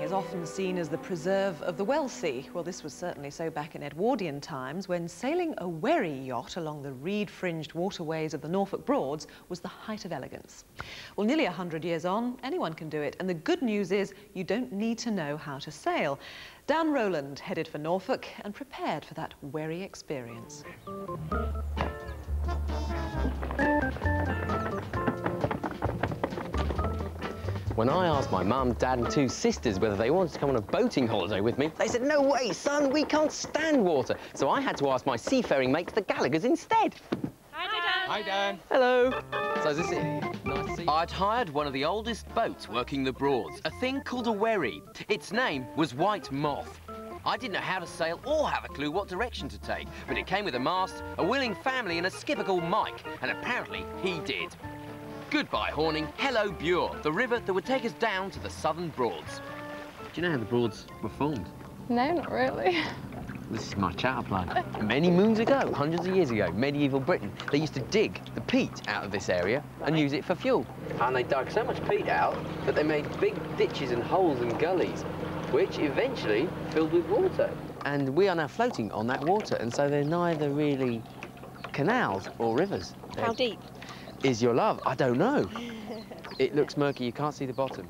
is often seen as the preserve of the wealthy. Well, this was certainly so back in Edwardian times, when sailing a wherry yacht along the reed-fringed waterways of the Norfolk Broads was the height of elegance. Well, nearly 100 years on, anyone can do it, and the good news is you don't need to know how to sail. Dan Rowland headed for Norfolk and prepared for that wherry experience. When I asked my mum, dad and two sisters whether they wanted to come on a boating holiday with me, they said, "No way, son, we can't stand water." So I had to ask my seafaring mates, the Gallaghers, instead. Hi, Dan. Hi, Dan. Hello. So is this it? Nice to see you. I'd hired one of the oldest boats working the Broads, a thing called a wherry. Its name was White Moth. I didn't know how to sail or have a clue what direction to take, but it came with a mast, a willing family and a skipper called Mike, and apparently he did. Goodbye, Horning. Hello, Bure, the river that would take us down to the southern Broads. Do you know how the Broads were formed? No, not really. This is my chowder plant. Many moons ago, hundreds of years ago, medieval Britain, they used to dig the peat out of this area and use it for fuel. And they dug so much peat out that they made big ditches and holes and gullies, which eventually filled with water. And we are now floating on that water, and so they're neither really canals or rivers. How deep? Is your love? I don't know. It looks murky, you can't see the bottom.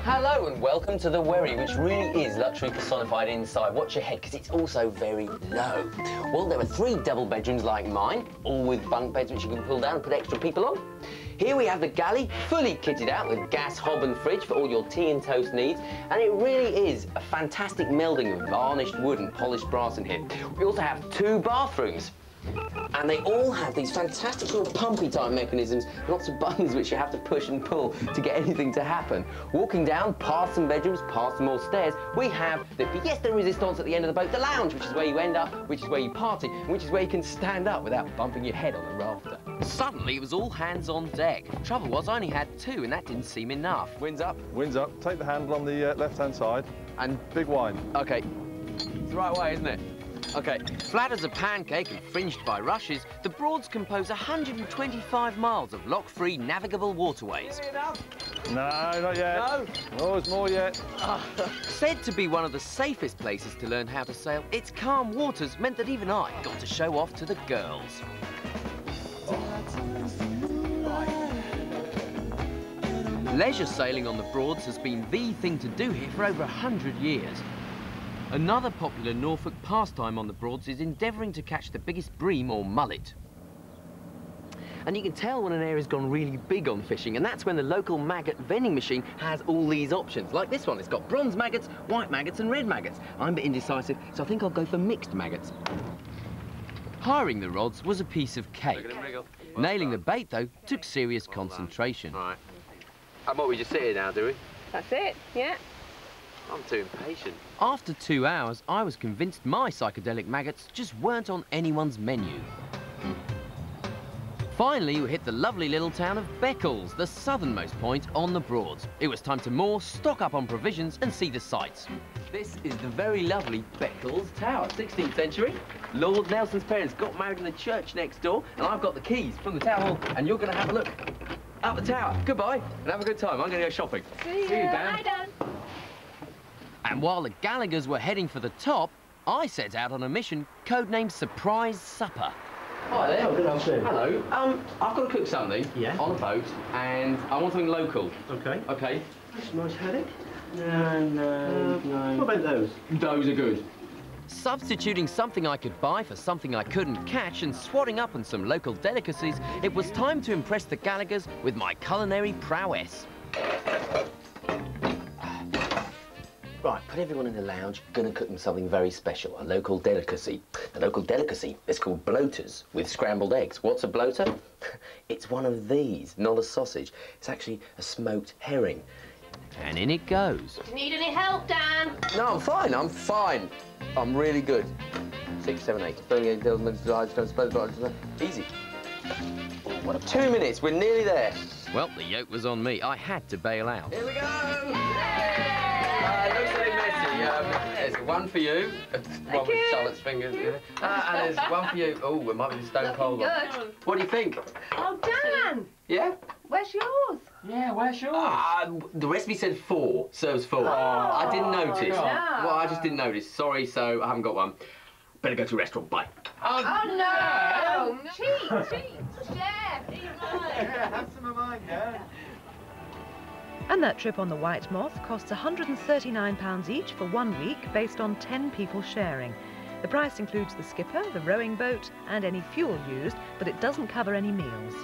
Hello and welcome to the Wherry, which really is luxury personified inside. Watch your head, because it's also very low. Well, there are 3 double bedrooms like mine, all with bunk beds which you can pull down and put extra people on. Here we have the galley, fully kitted out with gas hob and fridge for all your tea and toast needs, and it really is a fantastic melding of varnished wood and polished brass in here. We also have 2 bathrooms. And they all have these fantastic little pumpy type mechanisms, lots of buttons which you have to push and pull to get anything to happen. Walking down past some bedrooms, past some more stairs, we have the pièce de résistance at the end of the boat, the lounge, which is where you end up, which is where you party, and which is where you can stand up without bumping your head on the rafter. Suddenly it was all hands on deck. Trouble was, I only had 2 and that didn't seem enough. Wind's up. Wind's up. Take the handle on the left-hand side. And big wind. OK. It's the right way, isn't it? OK, flat as a pancake and fringed by rushes, the Broads compose 125 miles of lock-free navigable waterways. No, not yet. No? Oh, there's more yet. Said to be one of the safest places to learn how to sail, its calm waters meant that even I got to show off to the girls. Leisure sailing on the Broads has been the thing to do here for over 100 years. Another popular Norfolk pastime on the Broads is endeavouring to catch the biggest bream or mullet. And you can tell when an area's gone really big on fishing, and that's when the local maggot vending machine has all these options. Like this one, it's got bronze maggots, white maggots and red maggots. I'm a bit indecisive, so I think I'll go for mixed maggots. Hiring the rods was a piece of cake. Nailing the bait, though, took serious concentration. Right. And what, we just sit here now, do we? That's it, yeah. I'm too impatient. After 2 hours, I was convinced my psychedelic maggots just weren't on anyone's menu. Finally, we hit the lovely little town of Beccles, the southernmost point on the Broads. It was time to moor, stock up on provisions and see the sights. This is the very lovely Beccles Tower, 16th century. Lord Nelson's parents got married in the church next door, and I've got the keys from the town hall, and you're going to have a look up the tower. Goodbye, and have a good time. I'm going to go shopping. See you, Dan. Hi, Dan. And while the Gallaghers were heading for the top, I set out on a mission codenamed Surprise Supper. Hi there. Good afternoon. Hello. I've got to cook something on a boat, and I want something local. Okay. Okay. That's a nice haddock. No. What about those? Those are good. Substituting something I could buy for something I couldn't catch and swatting up on some local delicacies, it was time to impress the Gallaghers with my culinary prowess. Right, put everyone in the lounge, gonna cook them something very special, a local delicacy. The local delicacy is called bloaters with scrambled eggs. What's a bloater? It's one of these, not a sausage. It's actually a smoked herring. And in it goes. Do you need any help, Dan? No, I'm fine, I'm fine. I'm really good. 6, 7, 8. Easy. 2 minutes, we're nearly there. Well, the yoke was on me. I had to bail out. Here we go! Looks a bit messy. There's one for you. One with Charlotte's fingers. And there's one for you. Oh, it might be the stone cold one. Good. What do you think? Oh, Dan! Yeah? Where's yours? Yeah, where's yours? The recipe said 4, serves 4. I didn't notice. Well, I just didn't notice. Sorry, so I haven't got one. Better go to a restaurant. Bye. Oh, no! Cheat! Chef, eat mine! Have some of mine, Dad. And that trip on the White Moth costs £139 each for 1 week, based on 10 people sharing. The price includes the skipper, the rowing boat and any fuel used, but it doesn't cover any meals.